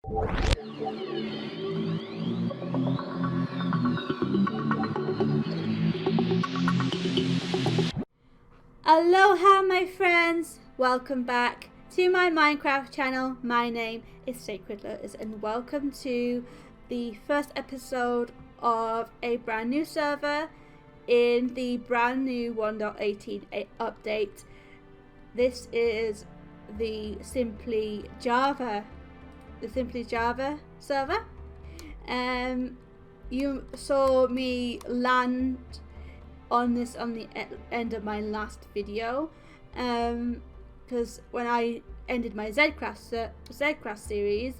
Aloha my friends, welcome back to my Minecraft channel. My name is Sacred Lotus and welcome to the first episode of a brand new server in the brand new 1.18 update. This is the Simply Java server. You saw me land on this on the end of my last video, because when I ended my Zcraft series,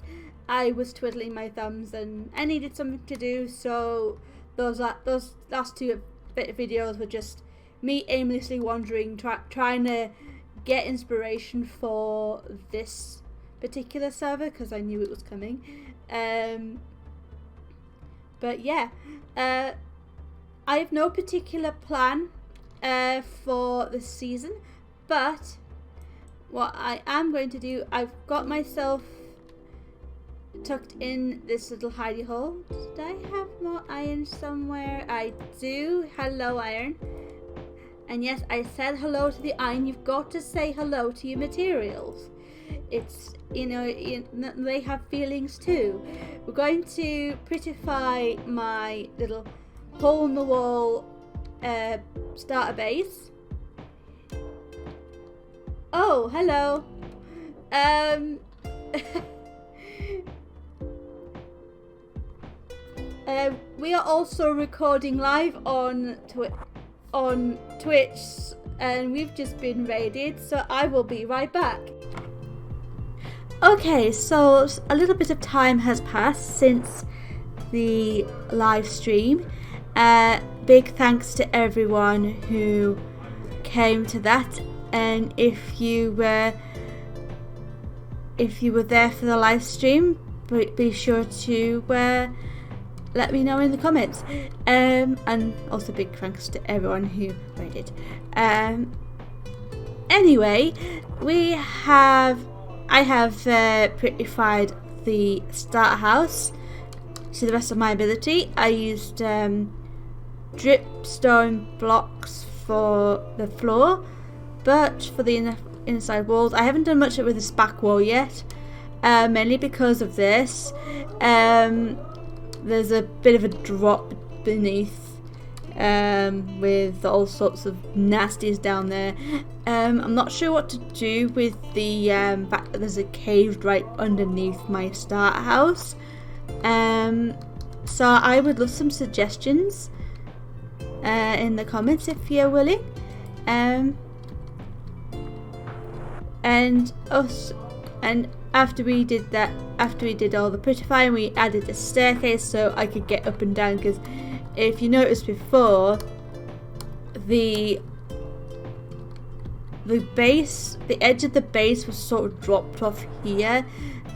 I was twiddling my thumbs and I needed something to do. So those last two videos were just me aimlessly wandering, trying to get inspiration for this particular server because I knew it was coming. But yeah, I have no particular plan for this season, but what I am going to do, I've got myself tucked in this little hidey hole. Did I have more iron somewhere? I do. Hello, iron. And yes, I said hello to the iron. You've got to say hello to your materials. It's, they have feelings too. We're going to prettify my little hole in the wall starter base. Oh, hello. We are also recording live on Twitch, and we've just been raided, so I will be right back. Okay, so a little bit of time has passed since the live stream. Big thanks to everyone who came to that, and if you were there for the live stream, be sure to let me know in the comments. And also big thanks to everyone who raided. Anyway, I have prettified the starter house to the best of my ability. I used dripstone blocks for the floor, but for the inside walls I haven't done much with this back wall yet, mainly because of this. There's a bit of a drop beneath, with all sorts of nasties down there. I'm not sure what to do with the fact that there's a cave right underneath my starter house. So I would love some suggestions in the comments if you're willing. And after we did all the prettifying, we added a staircase so I could get up and down, because if you noticed before, the edge of the base was sort of dropped off here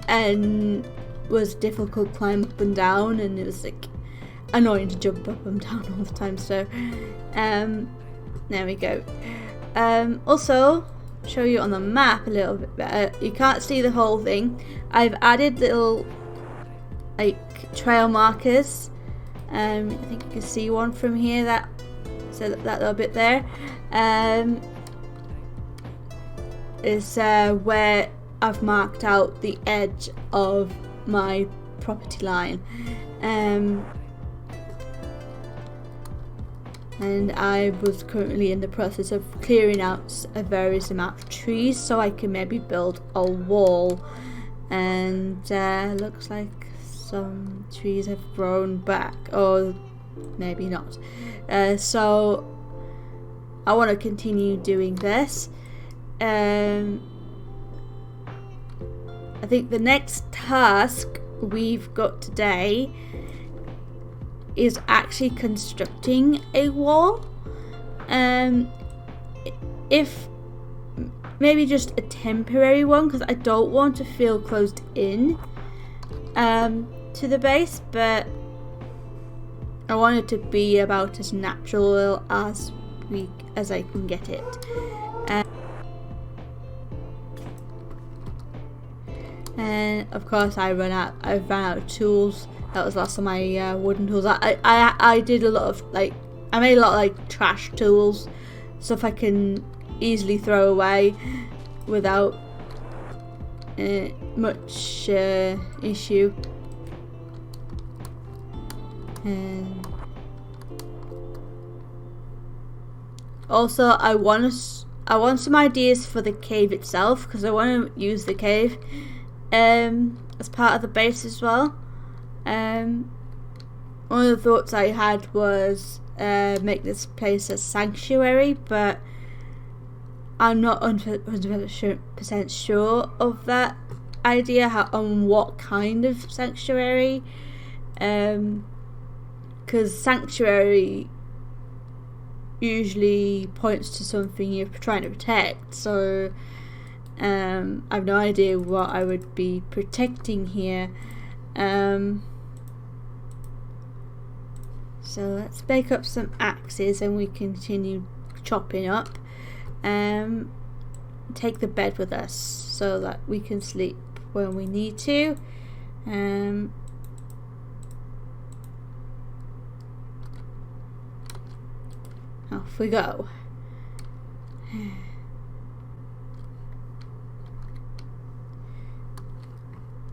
and was difficult to climb up and down, and it was like annoying to jump up and down all the time. So there we go. Also, show you on the map a little bit better. You can't see the whole thing. I've added little trail markers. I think you can see one from here, that little bit there is where I've marked out the edge of my property line, and I was currently in the process of clearing out a various amount of trees so I can maybe build a wall, and looks like some trees have grown back, or maybe not. So I want to continue doing this. I think the next task we've got today is actually constructing a wall. If maybe just a temporary one, because I don't want to feel closed in to the base, but I want it to be about as natural as I can get it. And of course I've ran out of tools. That was last of my wooden tools. I did a lot of like, I made a lot of like trash tools, stuff I can easily throw away without much issue. And also I want some ideas for the cave itself, because I want to use the cave as part of the base as well. One of the thoughts I had was make this place a sanctuary, but I'm not 100% sure of that idea, on what kind of sanctuary, because sanctuary usually points to something you're trying to protect, so I have no idea what I would be protecting here. So let's make up some axes and we continue chopping up. Take the bed with us so that we can sleep when we need to. Off we go.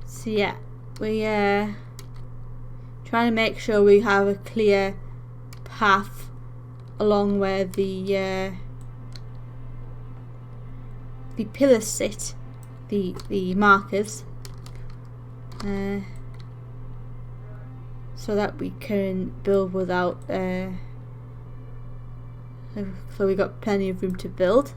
So yeah, we trying to make sure we have a clear path along where the pillars sit, the markers, so that we can build without so we got plenty of room to build.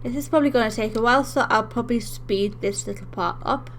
This is probably going to take a while, so I'll probably speed this little part up.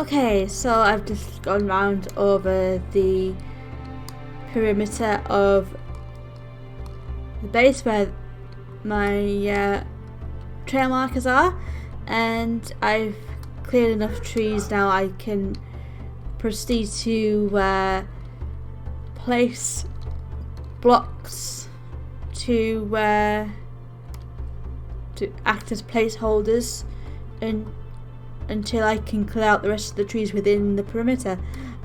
Okay, so I've just gone round over the perimeter of the base where my trail markers are, and I've cleared enough trees now. I can proceed to place blocks to act as placeholders until I can clear out the rest of the trees within the perimeter.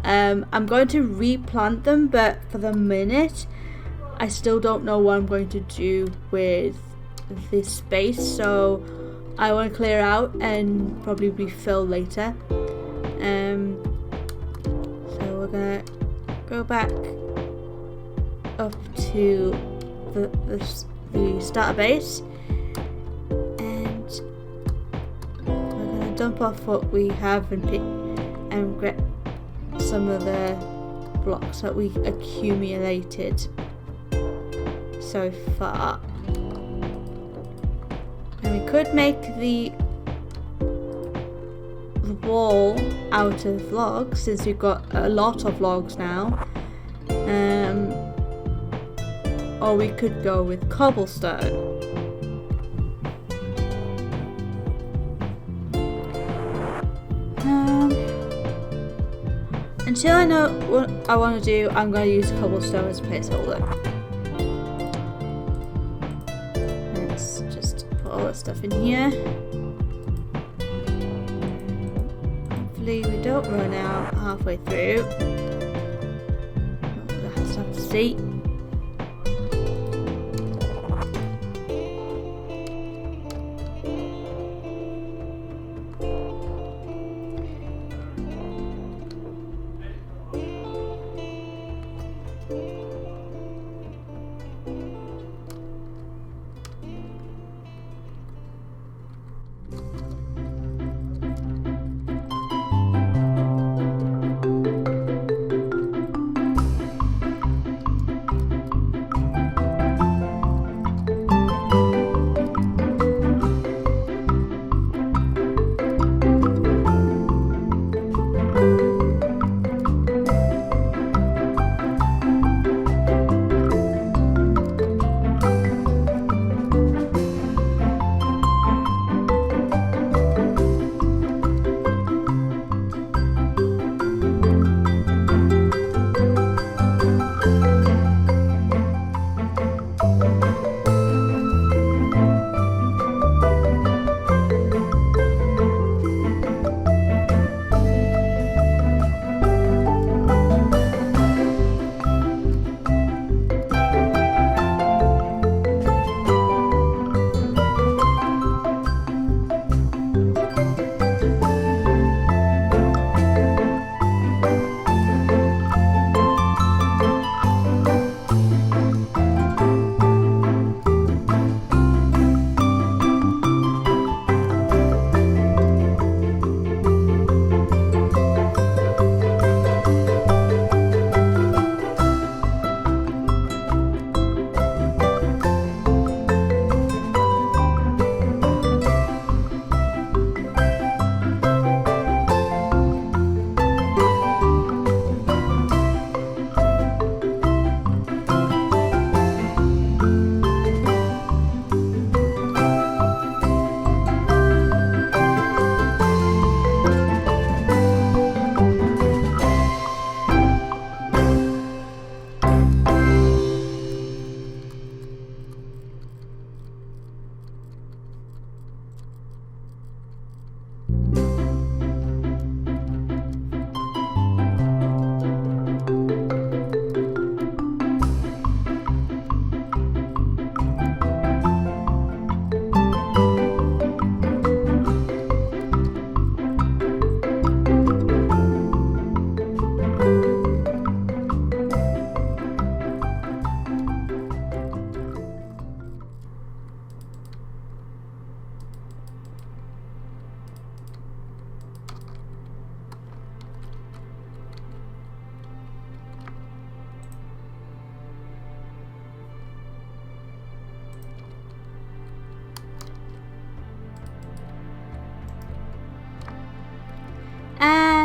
I'm going to replant them, but for the minute I still don't know what I'm going to do with this space, so I want to clear out and probably refill later. So we're gonna go back up to the starter base, and we're gonna dump off what we have and get some of the blocks that we accumulated so far. And we could make the wall out of logs, since we've got a lot of logs now. Or we could go with cobblestone. Until I know what I want to do, I'm going to use cobblestone as a placeholder. Let's just put all that stuff in here. Hopefully we don't run out halfway through. We'll have to see.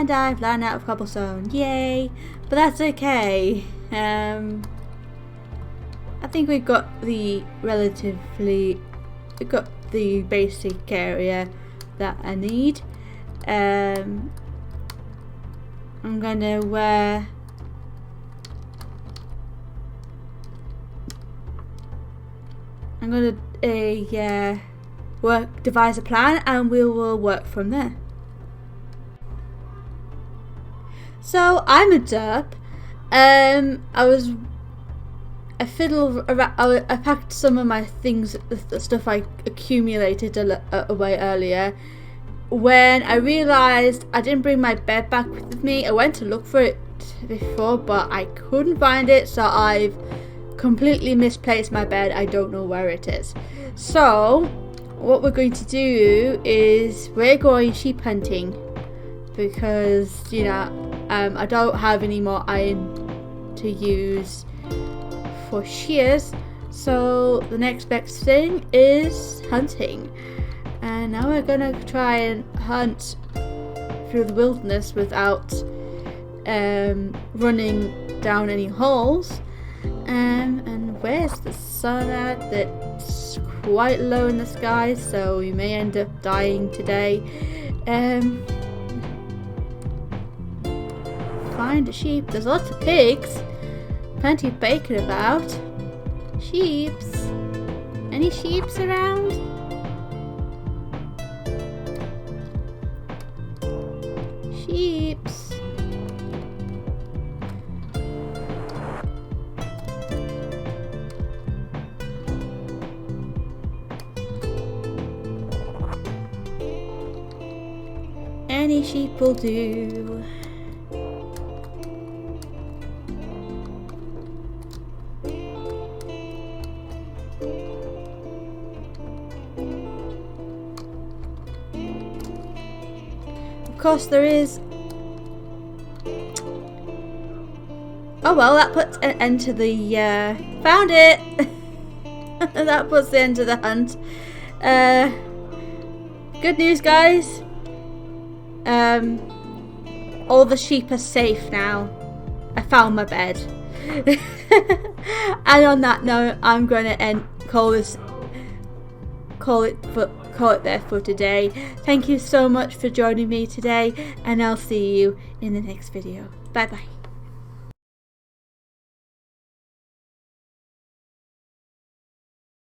And I've run out of cobblestone. Yay! But that's okay. I think we've got the basic area that I need. I'm gonna devise a plan, and we will work from there. So I'm a derp. I packed some of my things, the stuff I accumulated away earlier. When I realised I didn't bring my bed back with me, I went to look for it before, but I couldn't find it, so I've completely misplaced my bed. I don't know where it is. So what we're going to do is we're going sheep hunting, because I don't have any more iron to use for shears, so the next best thing is hunting. And now we're gonna try and hunt through the wilderness without running down any holes. And where's the sun at? That's quite low in the sky, so we may end up dying today. Find a sheep. There's lots of pigs. Plenty of bacon about. Sheeps. Any sheeps around? Sheeps. Any sheep will do. Of course there is. Oh well, that puts an end to the found it. That puts the end to the hunt. Good news, guys. All the sheep are safe now. I found my bed. And on that note, I'm going to call it there for today. Thank you so much for joining me today, and I'll see you in the next video. Bye bye.